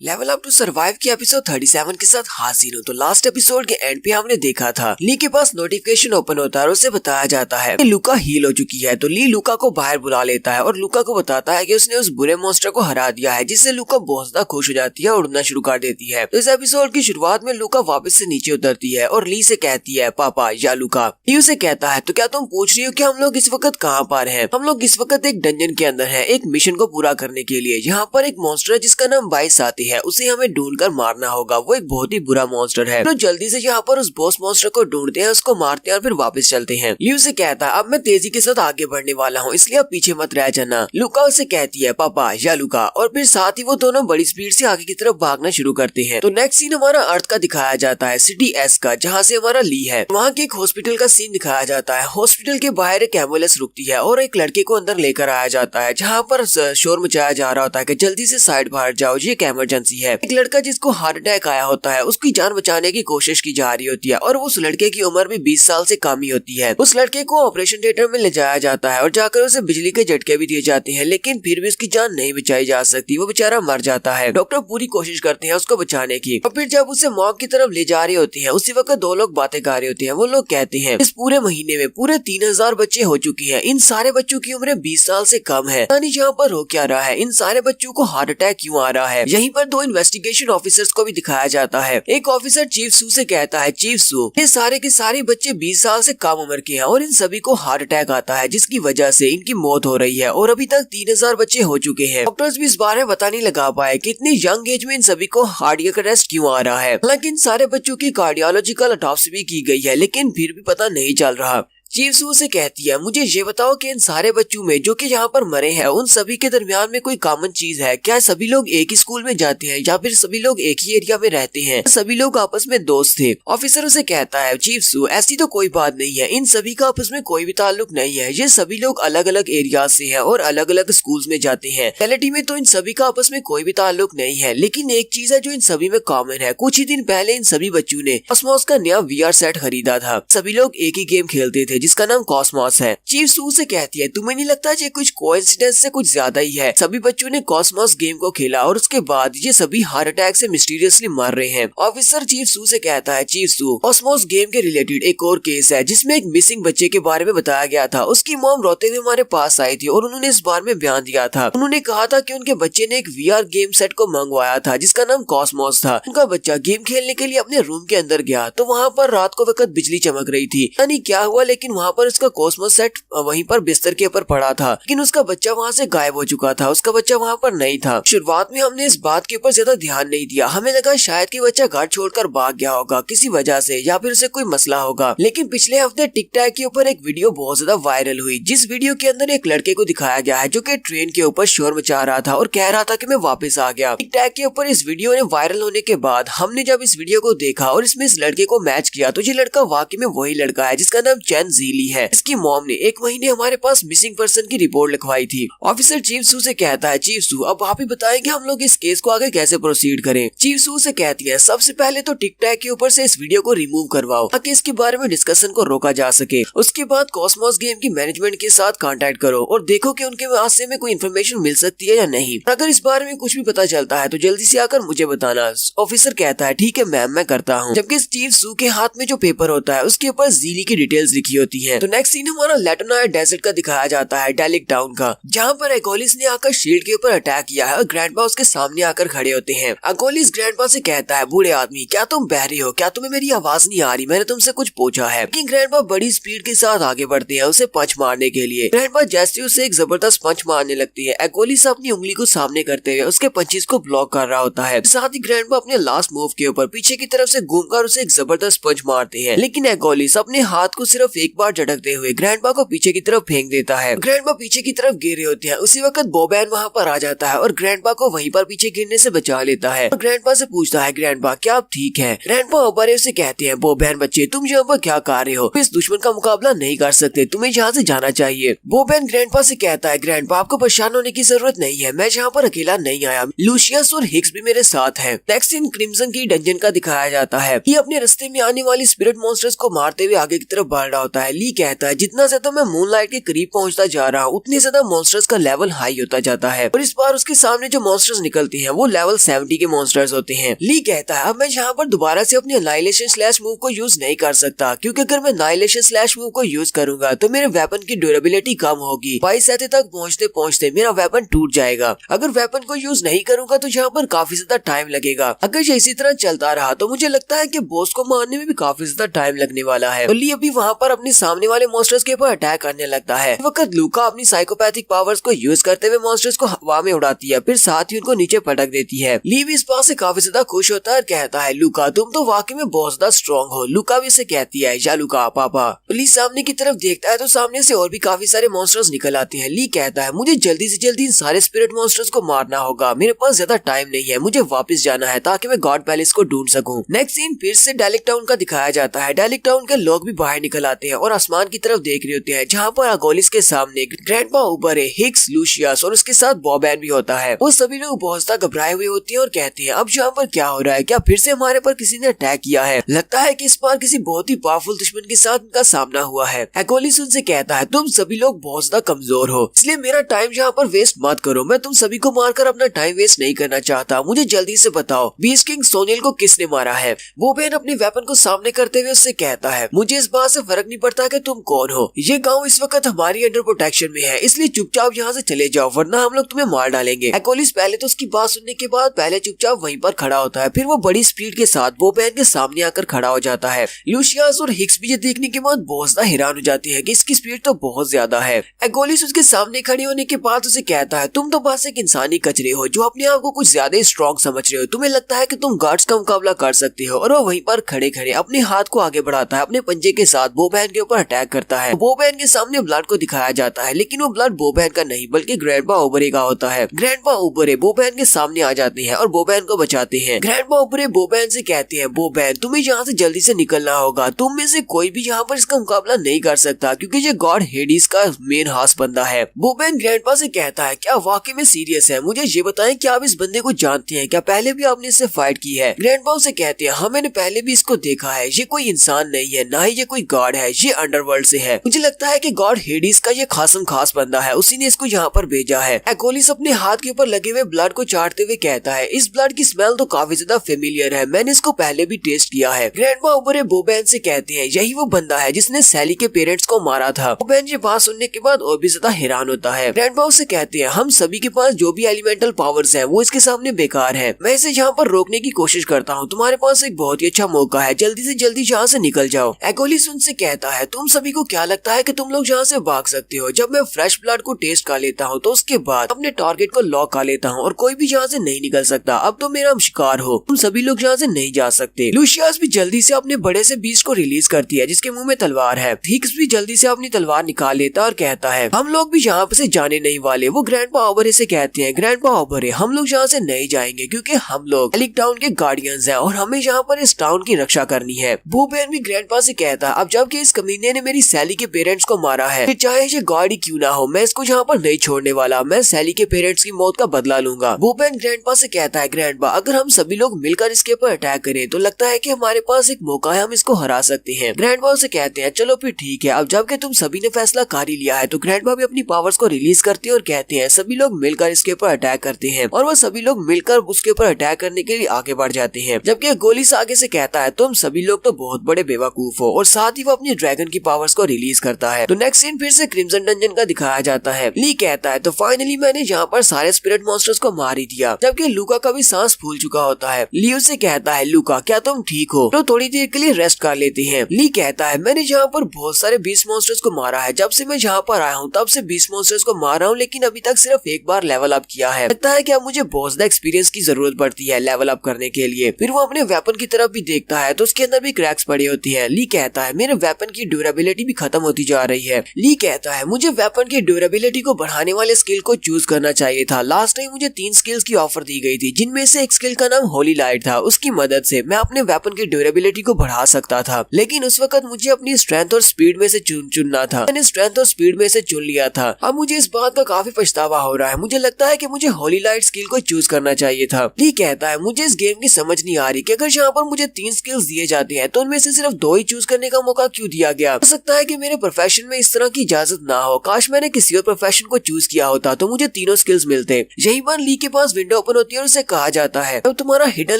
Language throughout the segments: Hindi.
लेवल अप टू सर्वाइव के एपिसोड 37 के साथ हाजिर हूँ। तो लास्ट एपिसोड के एंड पे हमने देखा था ली के पास नोटिफिकेशन ओपन होता है और उसे बताया जाता है कि लूका हील हो चुकी है। तो ली लूका को बाहर बुला लेता है और लूका को बताता है कि उसने उस बुरे मॉन्स्टर को हरा दिया है, जिससे लूका बहुत ज्यादा खुश हो जाती है और उड़ना शुरू कर देती है। तो इस एपिसोड की शुरुआत में लूका वापस से नीचे उतरती है और ली से कहती है पापा या लूका। ली उसे कहता है तो क्या तुम पूछ रही हो कि हम लोग इस वक्त कहाँ पर हैं? हम लोग इस वक्त एक डंजन के अंदर हैं, एक मिशन को पूरा करने के लिए। यहाँ पर एक मॉन्स्टर है जिसका नाम बाइस आती है, उसे हमें ढूंढकर मारना होगा। वो एक बहुत ही बुरा मॉन्स्टर है। तो जल्दी से यहाँ पर उस बॉस मॉन्स्टर को ढूंढते हैं, उसको मारते हैं और फिर वापस चलते हैं। ली उसे कहता है अब मैं तेजी के साथ आगे बढ़ने वाला हूँ, इसलिए आप पीछे मत रह जाना। लूका उसे कहती है पापा या लूका, और फिर साथ ही वो दोनों बड़ी स्पीड से आगे की तरफ भागना शुरू करते हैं। तो नेक्स्ट सीन हमारा अर्थ का दिखाया जाता है, सिटी एस का, जहाँ से हमारा ली है। वहाँ के एक हॉस्पिटल का सीन दिखाया जाता है। हॉस्पिटल के बाहर एक एम्बुलेंस रुकती है और एक लड़के को अंदर लेकर आया जाता है, जहाँ पर शोर मचाया जा रहा होता है कि जल्दी से साइड बाहर जाओ, ये एक इमरजेंसी है। एक लड़का जिसको हार्ट अटैक आया होता है, उसकी जान बचाने की कोशिश की जा रही होती है और उस लड़के की उम्र भी 20 साल से कम ही होती है। उस लड़के को ऑपरेशन थिएटर में ले जाया जाता है और जाकर उसे बिजली के झटके भी दिए जाते हैं, लेकिन फिर भी उसकी जान नहीं बचाई जा सकती। वो बेचारा मर जाता है। डॉक्टर पूरी कोशिश करते हैं उसको बचाने की। और फिर जब उसे मौत की तरफ ले जा रही होती है, उसी वक्त दो लोग बातें कर रहे होते हैं। वो लोग कहते हैं इस पूरे महीने में पूरे 3000 बच्चे हो चुके हैं, इन सारे बच्चों की उम्र 20 साल से कम है। यानी यहाँ पर हो क्या रहा है, इन सारे बच्चों को हार्ट अटैक क्यों आ रहा है? यहीं पर दो इन्वेस्टिगेशन ऑफिसर्स को भी दिखाया जाता है। एक ऑफिसर चीफ सू से कहता है चीफ सू, ये सारे के सारे बच्चे 20 साल से कम उम्र के हैं और इन सभी को हार्ट अटैक आता है, जिसकी वजह से इनकी मौत हो रही है और अभी तक 3000 बच्चे हो चुके हैं। डॉक्टर्स भी इस बारे में पता नहीं लगा पाए कि इतनी यंग एज में इन सभी को हार्डियक अरेस्ट क्यों आ रहा है। हालांकि इन सारे बच्चों की कार्डियोलॉजिकल ऑटोप्सी भी की गई है, लेकिन फिर भी पता नहीं चल रहा। चीफ सू से कहती है मुझे ये बताओ कि इन सारे बच्चों में जो कि यहाँ पर मरे हैं, उन सभी के दरमियान में कोई कॉमन चीज है क्या? सभी लोग एक ही स्कूल में जाते हैं या फिर सभी लोग एक ही एरिया में रहते हैं? सभी लोग आपस में दोस्त थे। ऑफिसर उसे कहता है चीफ सू ऐसी तो कोई बात नहीं है, इन सभी का आपस में कोई भी ताल्लुक नहीं है। ये सभी लोग अलग अलग एरिया से हैं और अलग अलग स्कूल में जाते हैं। रियलिटी में तो इन सभी का आपस में कोई भी ताल्लुक नहीं है, लेकिन एक चीज है जो इन सभी में कॉमन है। कुछ ही दिन पहले इन सभी बच्चों ने कॉस्मोस का नया VR सेट खरीदा था। सभी लोग एक ही गेम खेलते थे जिसका नाम कॉस्मोस है। चीफ सू से कहती है तुम्हें नहीं लगता ये कुछ कोइंसिडेंस से कुछ ज्यादा ही है? सभी बच्चों ने कॉस्मोस गेम को खेला और उसके बाद ये सभी हार्ट अटैक से मिस्टीरियसली मर रहे हैं। ऑफिसर चीफ सू से कहता है चीफ सू कॉस्मोस गेम के रिलेटेड एक और केस है जिसमें एक मिसिंग बच्चे के बारे में बताया गया था। उसकी मॉम रोते हुए हमारे पास आई थी और उन्होंने इस बारे में बयान दिया था। उन्होंने कहा था कि उनके बच्चे ने एक VR गेम सेट को मंगवाया था जिसका नाम कॉस्मोस था। उनका बच्चा गेम खेलने के लिए अपने रूम के अंदर गया तो वहाँ पर रात को वक्त बिजली चमक रही थी। यानी क्या हुआ, लेकिन वहाँ पर उसका कॉस्मोस सेट वहीं पर बिस्तर के ऊपर पड़ा था, लेकिन उसका बच्चा वहाँ से गायब हो चुका था। उसका बच्चा वहाँ पर नहीं था। शुरुआत में हमने इस बात के ऊपर ज्यादा ध्यान नहीं दिया, हमें लगा शायद कि बच्चा घर छोड़कर भाग गया होगा किसी वजह से या फिर उसे कोई मसला होगा। लेकिन पिछले हफ्ते टिकटॉक के ऊपर एक वीडियो बहुत ज्यादा वायरल हुई, जिस वीडियो के अंदर एक लड़के को दिखाया गया है जो कि ट्रेन के ऊपर शोर मचा रहा था और कह रहा था कि मैं वापस आ गया। टिकटॉक के ऊपर इस वीडियो ने वायरल होने के बाद हमने जब इस वीडियो को देखा और इसमें इस लड़के को मैच किया तो ये लड़का वाकई में वही लड़का है जिसका नाम चैन जीली है। इसकी मॉम ने एक महीने हमारे पास मिसिंग पर्सन की रिपोर्ट लिखवाई थी। ऑफिसर चीफ सू से कहता है चीफ सू अब आप ही बताएंगे हम लोग इस केस को आगे कैसे प्रोसीड करें? चीफ सू से कहती है सबसे पहले तो टिकटॉक के ऊपर से इस वीडियो को रिमूव करवाओ ताकि इसके बारे में डिस्कशन को रोका जा सके। उसके बाद कॉस्मोस गेम की मैनेजमेंट के साथ कांटेक्ट करो और देखो कि उनके हादसे में कोई इन्फॉर्मेशन मिल सकती है या नहीं। अगर इस बारे में कुछ भी पता चलता है तो जल्दी से आकर मुझे बताना। ऑफिसर कहता है ठीक है मैम मैं करता हूँ। जबकि चीफ सू के हाथ में जो पेपर होता है उसके ऊपर जीली की डिटेल्स लिखी होती है। तो नेक्स्ट सीन हमारा लेटोना डेजर्ट का दिखाया जाता है, डेलिक टाउन का, जहाँ पर एगोलिस ने आकर शील्ड के ऊपर अटैक किया है और ग्रैंडपा उसके सामने आकर खड़े होते हैं। एगोलिस ग्रैंडपा से कहता है बूढ़े आदमी क्या तुम बहरे हो? क्या तुम्हें मेरी आवाज नहीं आ रही? मैंने तुमसे कुछ पूछा है। लेकिन ग्रैंडपा बड़ी स्पीड के साथ आगे बढ़ते हैं उसे पंच मारने के लिए। ग्रैंडपा जैसे उसे एक जबरदस्त पंच मारने लगती है, एगोलिस अपनी उंगली को सामने करते हुए उसके पंचेस को ब्लॉक कर रहा होता है। साथ ही ग्रैंडपा अपने लास्ट मूव के ऊपर पीछे की तरफ से घूमकर उसे एक जबरदस्त पंच मारते हैं, लेकिन एगोलिस अपने हाथ को सिर्फ एक बार झटकते हुए ग्रैंडपा को पीछे की तरफ फेंक देता है। ग्रैंडपा पीछे की तरफ गिर रहे होते हैं। उसी वक्त बोबैन वहाँ पर आ जाता है और ग्रैंडपा को वहीं पर पीछे गिरने से बचा लेता है और ग्रैंडपा से पूछता है ग्रैंडपा क्या आप ठीक है? ग्रैंडपा ओबारे से कहते हैं बोबैन बच्चे तुम यहाँ पर क्या कर रहे हो? इस दुश्मन का मुकाबला नहीं कर सकते, तुम्हें यहाँ से जाना चाहिए। बोबैन ग्रैंडपा से कहता है ग्रैंडपा आपको परेशान होने की जरूरत नहीं है, मैं यहाँ पर अकेला नहीं आया, लूशियस और हिक्स भी मेरे साथ है। नेक्स्ट इन क्रिम्सन की डंजन का दिखाया जाता है। ये अपने रास्ते में आने वाली स्पिरिट मॉन्स्टर्स को मारते हुए आगे की तरफ बढ़ रहा होता है। है। ली कहता है जितना ज्यादा मैं मूनलाइट के करीब पहुंचता जा रहा हूँ उतनी ज्यादा मॉन्स्टर्स का लेवल हाई होता जाता है और इस बार उसके सामने जो मॉन्स्टर्स निकलते हैं वो लेवल 70 के मॉन्स्टर्स होते हैं। ली कहता है अब मैं यहाँ पर दोबारा से अपने अनाइलेशन स्लैश मूव को यूज नहीं कर सकता, क्योंकि अगर मैं अनाइलेशन स्लैश मूव को यूज करूंगा तो मेरे वेपन की ड्यूरेबिलिटी कम होगी। 22 तक पहुँचते पहुँचते मेरा वेपन टूट जाएगा। अगर वेपन को यूज नहीं करूंगा तो यहाँ पर काफी ज्यादा टाइम लगेगा। अगर ये इसी तरह चलता रहा तो मुझे लगता है कि बॉस को मारने में भी काफी ज्यादा टाइम लगने वाला है। तो ली अभी वहाँ पर अपने सामने वाले मॉन्स्टर्स के ऊपर अटैक करने लगता है। इस वक्त लूका अपनी साइकोपैथिक पावर्स को यूज करते हुए मॉन्स्टर्स को हवा में उड़ाती है, फिर साथ ही उनको नीचे पटक देती है। ली भी इस बात से काफी ज्यादा खुश होता है और कहता है लूका तुम तो वाकई में बहुत ज्यादा स्ट्रॉन्ग हो। लूका भी इसे कहती है या लूका पापा। ली सामने की तरफ देखता है तो सामने से और भी काफी सारे मॉन्स्टर्स निकल आते हैं। ली कहता है मुझे जल्दी से जल्दी इन सारे स्पिरिट मॉन्स्टर्स को मारना होगा, मेरे पास ज्यादा टाइम नहीं है, मुझे वापस जाना है ताकि मैं गॉड पैलेस को ढूंढ सकूं। नेक्स्ट सीन फिर से डेलिक टाउन का दिखाया जाता है। डेलिक टाउन के लोग भी बाहर निकल आते हैं और आसमान की तरफ देख रहे होते हैं, जहाँ पर अगोलिस के सामने ग्रैंडपा ऊपर है, हिक्स, लूशियस और उसके साथ बॉबैन भी होता है। वो सभी लोग बहुत ज्यादा घबराए हुए होते हैं और कहते हैं अब यहाँ पर क्या हो रहा है, क्या फिर से हमारे पर किसी ने अटैक किया है? लगता है कि इस बार किसी बहुत ही पावरफुल दुश्मन के साथ उनका सामना हुआ है। अगोलिस उनसे कहता है तुम सभी लोग बहुत ज्यादा कमजोर हो, इसलिए मेरा टाइम यहाँ पर वेस्ट मत करो। मैं तुम सभी को मारकर अपना टाइम वेस्ट नहीं करना चाहता। मुझे जल्दी से बताओ बीस्ट किंग सोनियल को किसने मारा है? वो बहन अपने वेपन को सामने करते हुए उससे कहता है मुझे इस बात से फर्क नहीं पड़ता कि तुम कौन हो, ये गांव इस वक्त हमारी अंडर प्रोटेक्शन में है, इसलिए चुपचाप यहाँ से चले जाओ वरना हम लोग तुम्हें मार डालेंगे। एकोलिस पहले तो उसकी बात सुनने के बाद पहले चुपचाप वहीं पर खड़ा होता है, फिर वो बड़ी स्पीड के साथ वो बहन के सामने आकर खड़ा हो जाता है। लूशियस और हिक्स भी ये देखने के बाद बहुत ज्यादा हैरान हो जाती है कि इसकी स्पीड तो बहुत ज्यादा है। एकोलिस उसके सामने खड़े होने के बाद उसे कहता है तुम तो बस एक इंसानी कचरे हो जो अपने आप को कुछ ज्यादा स्ट्रॉन्ग समझ रहे हो। तुम्हें लगता है कि तुम गार्ड्स का मुकाबला कर सकते हो। और वो वहीं पर खड़े खड़े अपने हाथ को आगे बढ़ाता है, अपने पंजे के साथ बोबैन के ऊपर अटैक करता है। बोबैन के सामने ब्लड को दिखाया जाता है, लेकिन वो ब्लड बोबैन का नहीं बल्कि ग्रैंडपा ओबरे का होता है। ग्रैंडपा ओबरे बोबैन के सामने आ जाते हैं और बोबैन को बचाते हैं। ग्रैंडपा ओबरे बोबैन से कहते हैं बोबैन तुम्हें यहाँ से जल्दी से निकलना होगा, तुम में से कोई भी यहाँ पर इसका मुकाबला नहीं कर सकता क्योंकि ये गॉड हेडिस का मेन हास बंदा है। बोबैन ग्रैंडपा से कहता है क्या वाकई में सीरियस है? मुझे ये बताएं क्या आप इस बंदे को जानते हैं? क्या पहले भी आपने इससे फाइट की है? ग्रैंडपा उसे कहते हैं हाँ मैंने पहले भी इसको देखा है, ये कोई इंसान नहीं है, ना ही ये कोई गॉड है, ये अंडरवर्ल्ड से है। मुझे लगता है कि गॉड हेडिस का ये खासम खास बंदा है, उसी ने इसको यहाँ पर भेजा है। एकोलिस अपने हाथ के ऊपर लगे हुए ब्लड को चाटते हुए कहता है इस ब्लड की स्मेल तो काफी ज्यादा फेमिलियर है, मैंने इसको पहले भी टेस्ट किया है। ग्रैंडपा ओबरे बोबैन से कहते हैं यही वो बंदा है जिसने सैली के पेरेंट्स को मारा था। बोबैन ये बात सुनने के बाद और भी ज्यादा हैरान होता है। ग्रैंडपा उसे कहते हैं हम सभी के पास जो भी एलिमेंटल पावर्स हैं वो इसके सामने बेकार है, मैं इसे यहाँ पर रोकने की कोशिश करता हूँ, तुम्हारे पास एक बहुत ही अच्छा मौका है, जल्दी से जल्दी यहाँ से निकल जाओ। एकोलिस उनसे कहता है तुम सभी को क्या लगता है कि तुम लोग यहाँ से भाग सकते हो? जब मैं फ्रेश ब्लड को टेस्ट कर लेता हूँ तो उसके बाद अपने टारगेट को लॉक कर लेता हूँ और कोई भी यहाँ से नहीं निकल सकता। अब तो मेरा शिकार हो, तुम सभी लोग यहाँ से नहीं जा सकते। लूशियस भी जल्दी से अपने बड़े से बीस्ट को रिलीज करती है जिसके मुंह में तलवार है। हिक्स भी जल्दी से अपनी तलवार निकाल लेता है और कहता है हम लोग भी यहाँ से जाने नहीं वाले। वो ग्रैंडपा ओबरे से कहते हैं ग्रैंडपा ओबरे हम लोग यहाँ से नहीं जाएंगे क्योंकि हम लोग डेलिक टाउन के गार्डियंस हैं और हमें यहाँ पर इस टाउन की रक्षा करनी है। बोबैन भी ग्रैंडपा से कहता है अब जबकि इस कमीने ने मेरी सैली के पेरेंट्स को मारा है, चाहे ये गॉड ही क्यों ना हो, मैं इसको यहाँ पर नहीं छोड़ने वाला, मैं सैली के पेरेंट्स की मौत का बदला लूंगा। बोबैन ग्रैंडपा से कहता है ग्रैंडपा अगर हम सभी लोग मिलकर इसके ऊपर अटैक करें तो लगता है कि हमारे पास एक मौका है, हम इसको हरा सकते हैं। ग्रैंडपा से कहते हैं चलो फिर ठीक है, अब जबकि तुम सभी ने फैसला कर ही लिया है तो ग्रैंडपा भी अपनी पावर्स को रिलीज करते हैं और कहते हैं सभी लोग मिलकर इसके ऊपर अटैक करते हैं। और वो सभी लोग मिलकर उसके ऊपर अटैक करने के लिए आगे बढ़ जाते हैं। जबकि गोलिस आगे से कहता है तुम सभी लोग तो बहुत बड़े बेवकूफ हो, और साथ ही वो अपनी ड्रैगन की पावर्स को रिलीज करता है। तो नेक्स्ट सीन फिर से क्रिम्सन डंजन का दिखाया जाता है। ली कहता है तो फाइनली मैंने यहाँ पर सारे स्पिरिट मॉन्स्टर्स को मार ही दिया। जबकि लूका का भी सांस फूल चुका होता है। ली उससे कहता है लूका क्या तुम ठीक हो? तो थोड़ी देर के लिए रेस्ट कर लेते हैं। ली कहता है मैंने यहाँ पर बहुत सारे बीस्ट मॉन्स्टर्स को मारा है, जब से मैं यहाँ पर आया हूँ तब से बीस्ट मॉन्स्टर्स को मारा हूँ, लेकिन अभी तक सिर्फ एक बार लेवल अप किया है। लगता है कि अब मुझे बहुत ज्यादा एक्सपीरियंस की जरूरत पड़ती है लेवल अप करने के लिए। फिर वो अपने वेपन की तरफ भी देखता है तो उसके अंदर भी क्रैक्स पड़ी होती है। ली कहता है मेरे वेपन की ड्यूरेबिलिटी भी खत्म होती जा रही है। ली कहता है मुझे वेपन की ड्यूरेबिलिटी को बढ़ाने वाले स्किल को चूज करना चाहिए था। लास्ट टाइम मुझे 3 स्किल्स की ऑफर दी गई थी, जिनमें से एक स्किल का नाम होली लाइट था। उसकी मदद से मैं अपने वेपन की ड्यूरेबिलिटी को बढ़ा सकता था, लेकिन उस वक्त मुझे अपनी स्ट्रेंथ और स्पीड में से चुनना था। मैंने स्ट्रेंथ और स्पीड में से चुन लिया था। अब मुझे इस बात का काफी पछतावा हो रहा है। मुझे लगता है कि मुझे होली लाइट स्किल को चूज करना चाहिए था। ली कहता है मुझे इस गेम की समझ नहीं आ रही कि अगर यहाँ पर मुझे 3 स्किल्स दिए जाते हैं तो उनमें से सिर्फ 2 ही चूज करने का मौका क्यों दिया गया। हो सकता है कि मेरे प्रोफेशन में इस तरह की इजाजत ना हो, काश मैंने किसी और प्रोफेशन को चूज किया होता तो मुझे तीनों स्किल्स मिलते। यही बार ली के पास विंडो ओपन होती है और उसे कहा जाता है जब तुम्हारा हिडन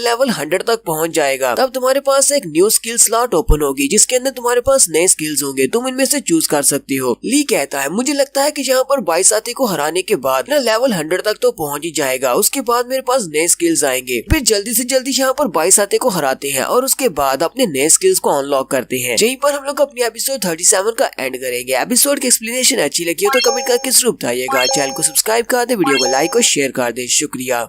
लेवल 100 तक पहुंच जाएगा तब तुम्हारे पास एक न्यू स्किल स्लॉट ओपन होगी जिसके अंदर तुम्हारे पास नए स्किल्स होंगे, तुम इनमें से चूज कर सकती हो। ली कहता है मुझे लगता है कि यहाँ पर 22 साथी को हराने के बाद ना लेवल 100 तक तो पहुंच ही जाएगा, उसके बाद मेरे पास नए स्किल्स आएंगे। फिर जल्दी से जल्दी यहाँ पर 22 साथी को हराते हैं और उसके बाद अपने नए स्किल्स को अनलॉक करते हैं। यहीं पर हम लोग अपनी एपिसोड 37 का एंड करेंगे। एपिसोड की एक्सप्लेनेशन अच्छी लगी हो तो कमेंट करके जरूर बताइएगा। चैनल को सब्सक्राइब कर दे, वीडियो को लाइक और शेयर कर दे। शुक्रिया।